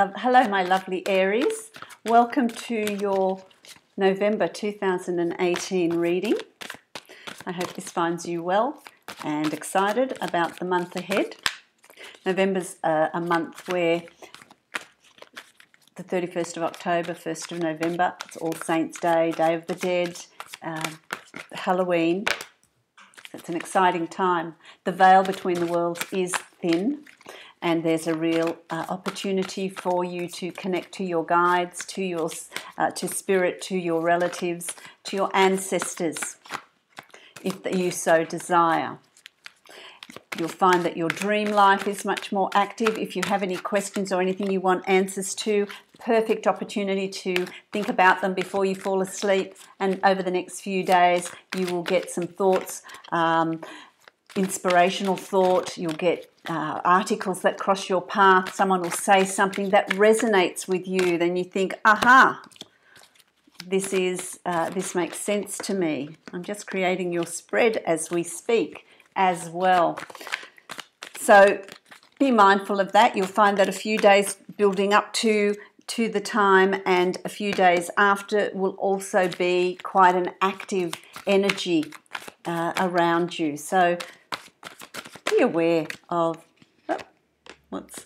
Hello, my lovely Aries. Welcome to your November 2018 reading. I hope this finds you well and excited about the month ahead. November's a month where the 31st of October, 1st of November, it's All Saints' Day, Day of the Dead, Halloween. It's an exciting time. The veil between the worlds is thin, and there's a real opportunity for you to connect to your guides, to spirit, to your relatives, to your ancestors, if you so desire. You'll find that your dream life is much more active. If you have any questions or anything you want answers to, perfect opportunity to think about them before you fall asleep. And over the next few days, you will get some thoughts, inspirational thought. You'll get articles that cross your path. Someone will say something that resonates with you. Then you think, aha, this makes sense to me. I'm just creating your spread as we speak as well. So be mindful of that. You'll find that a few days building up to the time and a few days after will also be quite an active energy around you. So be aware of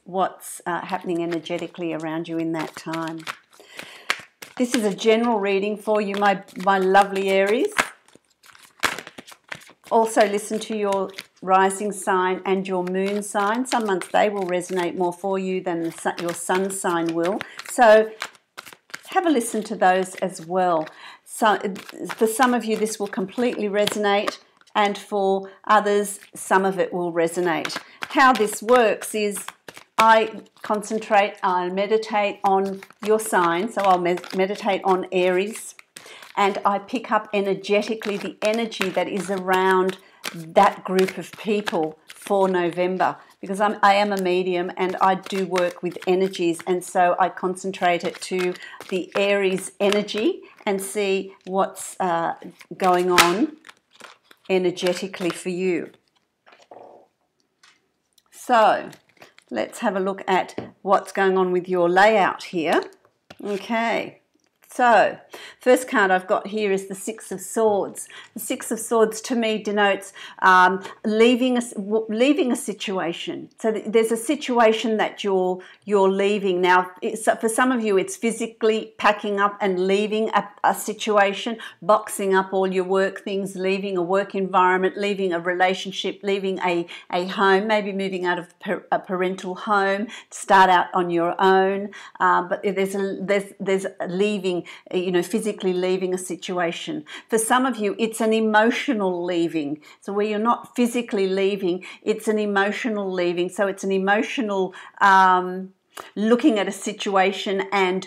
what's happening energetically around you in that time. This is a general reading for you, my lovely Aries. Also listen to your rising sign and your moon sign. Some months they will resonate more for you than your sun sign will. So have a listen to those as well. So for some of you this will completely resonate, and for others some of it will resonate. How this works is I meditate on your sign. So I'll meditate on Aries, and I pick up energetically the energy that is around that group of people for November, because I am a medium and I do work with energies, and so I concentrate it to the Aries energy and see what's going on energetically for you. So let's have a look at what's going on with your layout here. Okay. So, first card I've got here is the Six of Swords. The Six of Swords to me denotes leaving a situation. So there's a situation that you're leaving. Now, for some of you, it's physically packing up and leaving a situation, boxing up all your work things, leaving a work environment, leaving a relationship, leaving a home, maybe moving out of a parental home, start out on your own. But there's leaving, physically leaving a situation. For some of you, it's an emotional leaving. So where you're not physically leaving, it's an emotional leaving. So it's an emotional looking at a situation and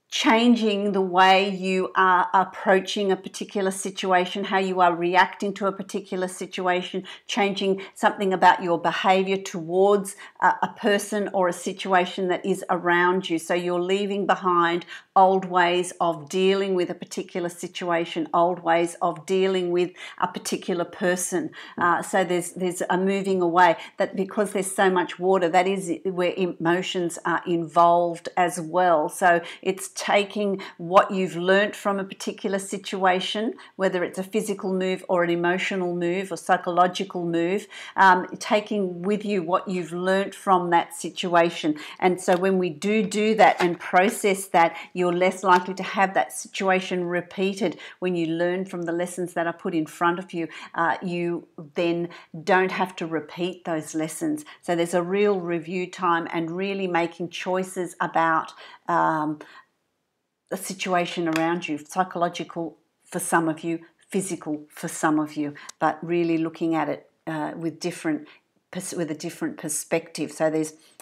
changing the way you are approaching a particular situation, how you are reacting to a particular situation, changing something about your behavior towards a person or a situation that is around you. So you're leaving behind old ways of dealing with a particular situation, old ways of dealing with a particular person. So there's a moving away, that because there's so much water, that is where emotions are involved as well. So it's taking what you've learnt from a particular situation, whether it's a physical move or an emotional move or psychological move, taking with you what you've learnt from that situation. And so when we do that and process that, you're less likely to have that situation repeated. When you learn from the lessons that are put in front of you, you then don't have to repeat those lessons. So there's a real review time and really making choices about the situation around you, psychological for some of you, physical for some of you, but really looking at it with a different perspective. So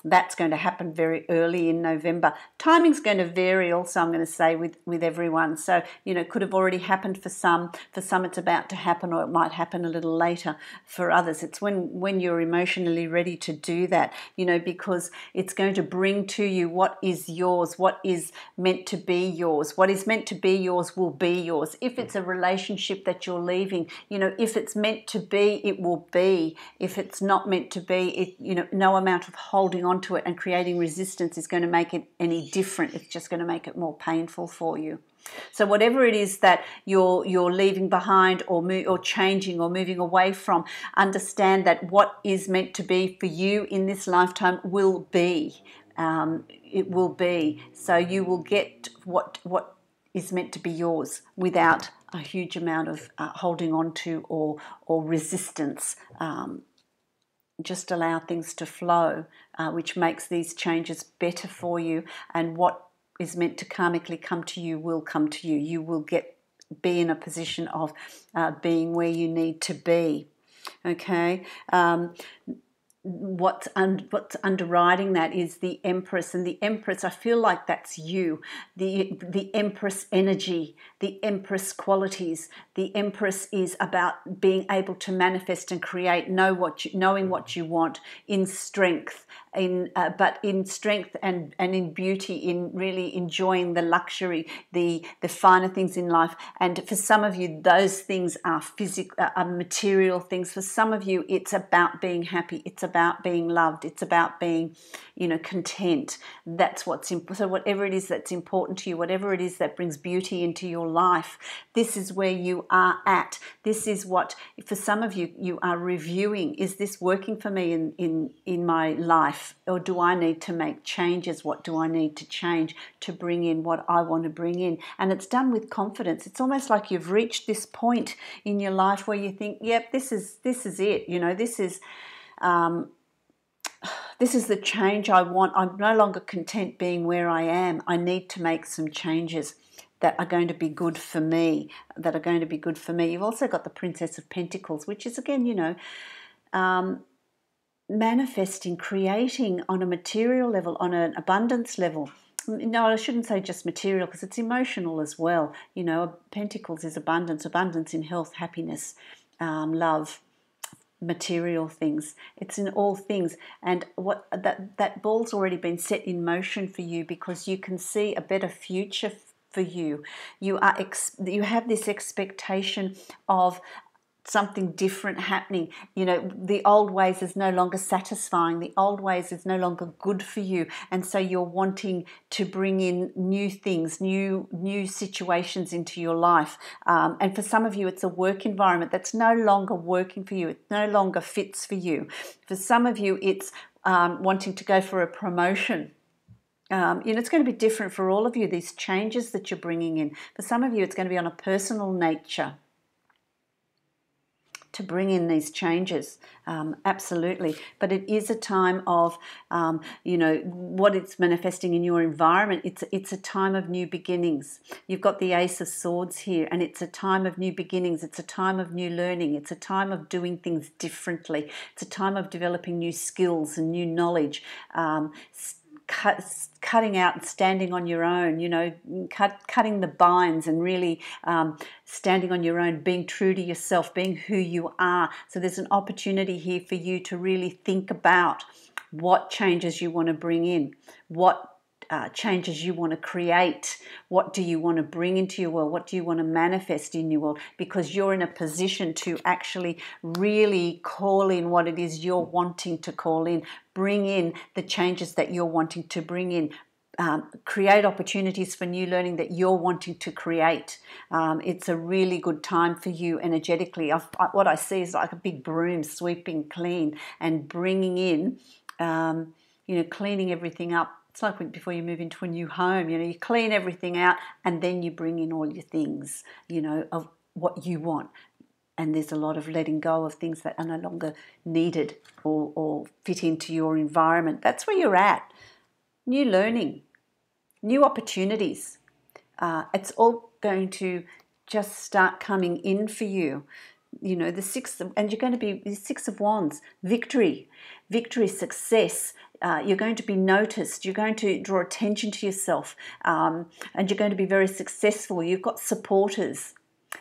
that's going to happen very early in November. Timing's going to vary also, I'm going to say, with everyone. So, it could have already happened for some. For some it's about to happen, or it might happen a little later for others. It's when you're emotionally ready to do that, because it's going to bring to you what is yours, what is meant to be yours. What is meant to be yours will be yours. If it's a relationship that you're leaving, if it's meant to be, it will be. If it's not meant to be, no amount of holding on on to it and creating resistance is going to make it any different. It's just going to make it more painful for you. So whatever it is that you're leaving behind or changing or moving away from, understand that what is meant to be for you in this lifetime will be. It will be. So you will get what is meant to be yours without a huge amount of holding on to or resistance. Just allow things to flow, which makes these changes better for you, and what is meant to karmically come to you will come to you. You will be in a position of being where you need to be. Okay. What's underwriting that is the Empress, and the Empress, I feel like that's you, the Empress energy, the Empress qualities. The Empress is about being able to manifest and create, knowing what you want in strength, but in strength and in beauty, in really enjoying the luxury, the finer things in life. And for some of you, those things are are material things. For some of you, it's about being happy. It's about being loved. It's about being, content. That's what's important. So whatever it is that's important to you, whatever it is that brings beauty into your life, this is where you are at. This is what, for some of you, you are reviewing. Is this working for me in my life? Or do I need to make changes? What do I need to change to bring in what I want to bring in? And it's done with confidence. It's almost like you've reached this point in your life where you think, yep, this is it. This is the change I want. I'm no longer content being where I am. I need to make some changes that are going to be good for me, You've also got the Princess of Pentacles, which is, again, manifesting, creating on a material level, on an abundance level. No, I shouldn't say just material, because it's emotional as well. Pentacles is abundance in health, happiness, love, material things. It's in all things, and what that ball's already been set in motion for you, because you can see a better future for you. You have this expectation of something different happening. The old ways is no longer satisfying. The old ways is no longer good for you. And so you're wanting to bring in new things, new situations into your life. And for some of you, it's a work environment that's no longer working for you. It no longer fits for you. For some of you, it's wanting to go for a promotion. It's going to be different for all of you, these changes that you're bringing in. For some of you, it's going to be on a personal nature to bring in these changes, absolutely. But it is a time of, what it's manifesting in your environment. It's a time of new beginnings. You've got the Ace of Swords here, and it's a time of new beginnings. It's a time of new learning. It's a time of doing things differently. It's a time of developing new skills and new knowledge. Cutting out and standing on your own, cutting the binds and really standing on your own, being true to yourself, being who you are. So there's an opportunity here for you to really think about what changes you want to bring in, what changes you want to create, what do you want to bring into your world, what do you want to manifest in your world, because you're in a position to actually really call in what it is you're wanting to call in, bring in the changes that you're wanting to bring in, create opportunities for new learning that you're wanting to create. It's a really good time for you energetically. What I see is like a big broom sweeping clean and bringing in, cleaning everything up. It's like before you move into a new home, you clean everything out and then you bring in all your things, of what you want. And there's a lot of letting go of things that are no longer needed or fit into your environment. That's where you're at. New learning, new opportunities. It's all going to just start coming in for you. The Six of Wands, victory, success. You're going to be noticed. You're going to draw attention to yourself, and you're going to be very successful. You've got supporters.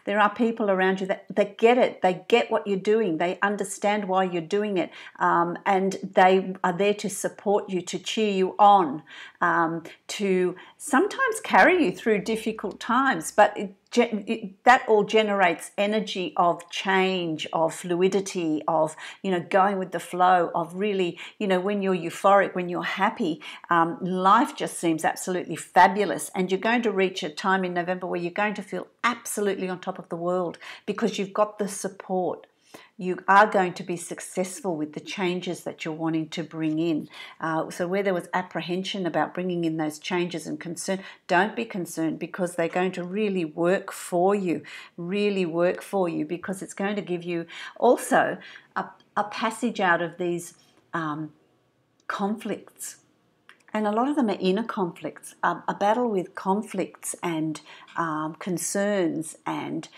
There are people around you that get it. They get what you're doing. They understand why you're doing it, and they are there to support you, to cheer you on, to sometimes carry you through difficult times. But that all generates energy of change, of fluidity, of, going with the flow, of really, when you're euphoric, when you're happy, life just seems absolutely fabulous. And you're going to reach a time in November where you're going to feel absolutely on top of the world because you've got the support. You are going to be successful with the changes that you're wanting to bring in. So where there was apprehension about bringing in those changes and concern, don't be concerned, because they're going to really work for you, because it's going to give you also a passage out of these conflicts. And a lot of them are inner conflicts, a battle with conflicts and concerns and,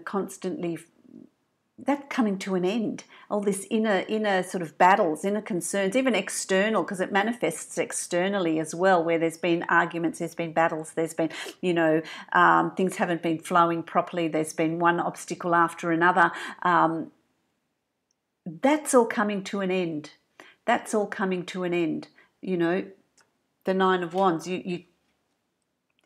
constantly that coming to an end. All this inner sort of battles, inner concerns, even external, because it manifests externally as well, where there's been arguments, there's been battles, there's been, things haven't been flowing properly, there's been one obstacle after another. That's all coming to an end. That's all coming to an end. The Nine of Wands,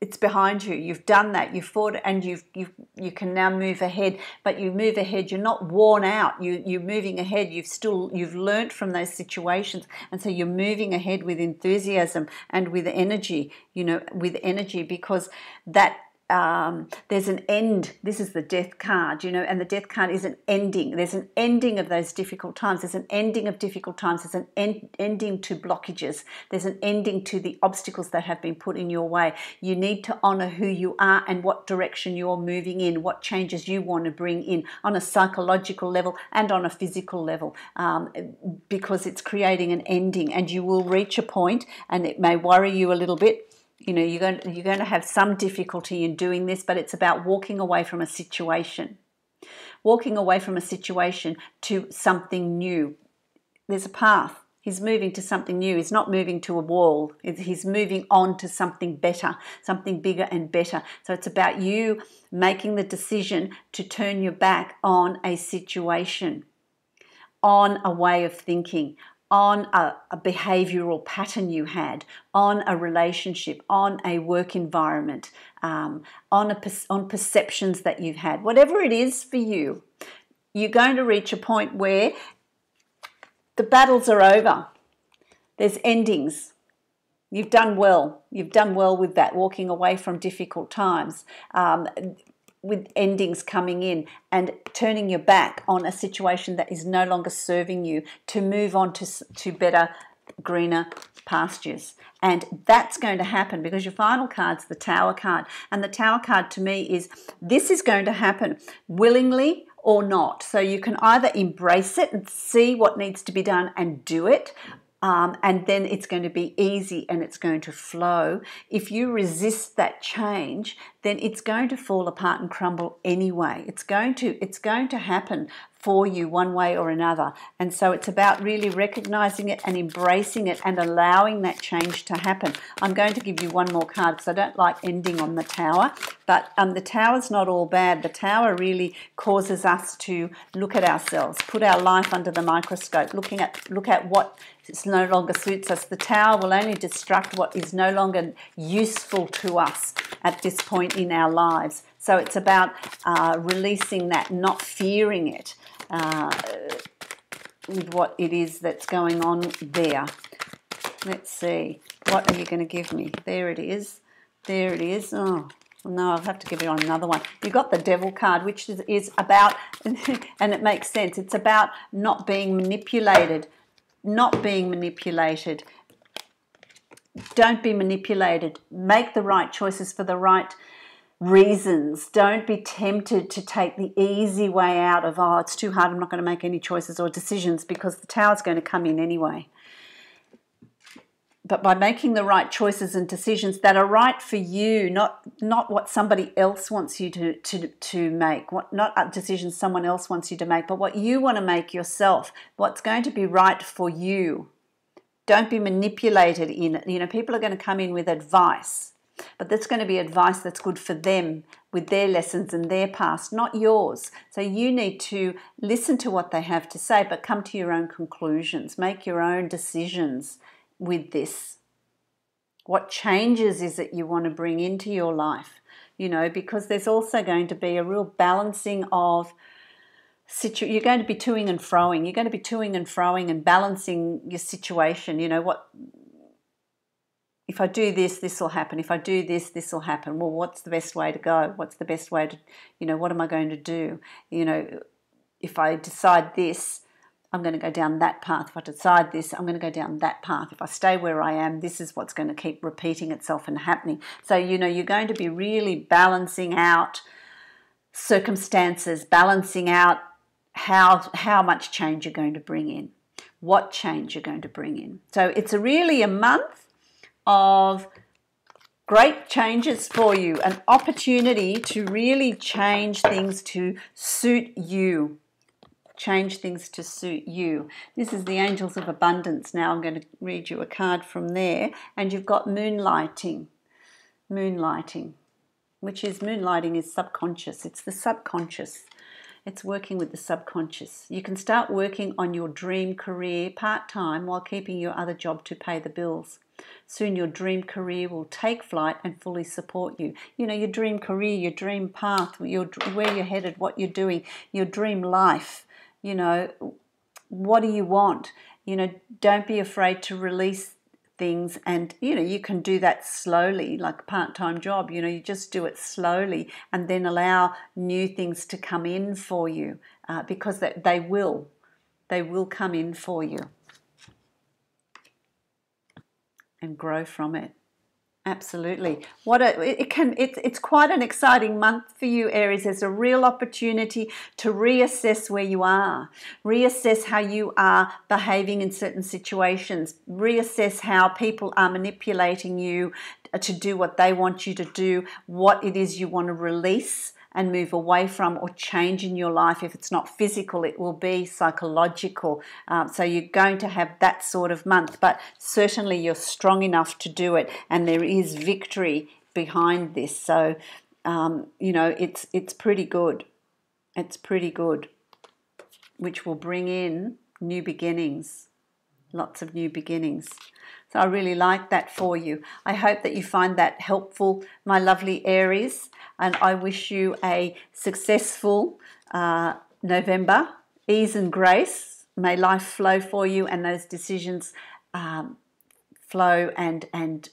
it's behind you. You've done that. You've fought, and you can now move ahead. But you move ahead. You're not worn out. You're moving ahead. You've learnt from those situations, and so you're moving ahead with enthusiasm and with energy. Because that. There's an end. This is the Death card, and the Death card is an ending. There's an ending of those difficult times. There's an ending of difficult times. There's an ending to blockages. There's an ending to the obstacles that have been put in your way. You need to honor who you are and what direction you're moving in, what changes you want to bring in on a psychological level and on a physical level, because it's creating an ending, and you will reach a point, and it may worry you a little bit. You're going to have some difficulty in doing this, but it's about walking away from a situation. Walking away from a situation to something new. There's a path. He's moving to something new. He's not moving to a wall. He's moving on to something better, something bigger and better. So it's about you making the decision to turn your back on a situation, on a way of thinking, on a behavioural pattern you had, on a relationship, on a work environment, on perceptions that you've had. Whatever it is for you, you're going to reach a point where the battles are over. There's endings. You've done well. You've done well with that, walking away from difficult times, with endings coming in and turning your back on a situation that is no longer serving you, to move on to better, greener pastures. And that's going to happen because your final card's the Tower card. And the Tower card to me is, this is going to happen willingly or not. So you can either embrace it and see what needs to be done and do it, and then it's going to be easy and it's going to flow. If you resist that change, then it's going to fall apart and crumble anyway. It's going to happen for you one way or another. And so it's about really recognizing it and embracing it and allowing that change to happen. I'm going to give you one more card because I don't like ending on the Tower, but the Tower's not all bad. The Tower really causes us to look at ourselves, put our life under the microscope, look at what no longer suits us. The Tower will only destruct what is no longer useful to us at this point in our lives. So it's about releasing that, not fearing it, with what it is that's going on there. Let's see. What are you going to give me? There it is. There it is. Oh, no, I'll have to give you another one. You've got the Devil card, which is about, and it makes sense, it's about not being manipulated. Not being manipulated. Don't be manipulated. Make the right choices for the right reasons. Don't be tempted to take the easy way out of, oh, it's too hard, I'm not going to make any choices or decisions, because the Tower's going to come in anyway. But by making the right choices and decisions that are right for you, not what somebody else wants you to make, not decisions someone else wants you to make, but what you want to make yourself, what's going to be right for you. Don't be manipulated in it. People are going to come in with advice, but that's going to be advice that's good for them with their lessons and their past, not yours. So you need to listen to what they have to say, but come to your own conclusions, make your own decisions with this. What changes is it you want to bring into your life you know, because there's also going to be a real balancing of you're going to be toing and froing. You're going to be toing and froing and balancing your situation. You know, what if I do this, this will happen. If I do this, this will happen. Well, what's the best way to go? What's the best way to, you know, what am I going to do? You know, if I decide this, I'm going to go down that path. If I decide this, I'm going to go down that path. If I stay where I am, this is what's going to keep repeating itself and happening. So, you know, you're going to be really balancing out circumstances, balancing out how much change you're going to bring in, what change you're going to bring in. So it's really a month of great changes for you, an opportunity to really change things to suit you. Change things to suit you. This is the Angels of Abundance. Now I'm going to read you a card from there, and you've got moonlighting. Moonlighting, which is moonlighting is subconscious. It's the subconscious. It's working with the subconscious. You can start working on your dream career part-time while keeping your other job to pay the bills. Soon your dream career will take flight and fully support you. You know, your dream career, your dream path, where you're headed, what you're doing, your dream life. You know, what do you want? You know, don't be afraid to release things, and you know, you can do that slowly, like a part-time job. You know, you just do it slowly and then allow new things to come in for you, because they will come in for you and grow from it. Absolutely. It's quite an exciting month for you, Aries. There's a real opportunity to reassess where you are, reassess how you are behaving in certain situations, reassess how people are manipulating you to do what they want you to do, what it is you want to release and move away from or change in your life. If it's not physical, it will be psychological. So you're going to have that sort of month, but certainly you're strong enough to do it, and there is victory behind this. So, you know, it's pretty good. It's pretty good, which will bring in new beginnings, lots of new beginnings. So I really like that for you. I hope that you find that helpful, my lovely Aries, and I wish you a successful November. Ease and grace. May life flow for you, and those decisions flow and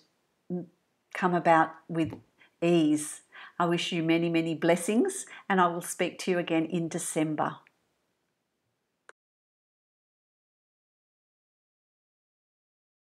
come about with ease. I wish you many, many blessings, and I will speak to you again in December.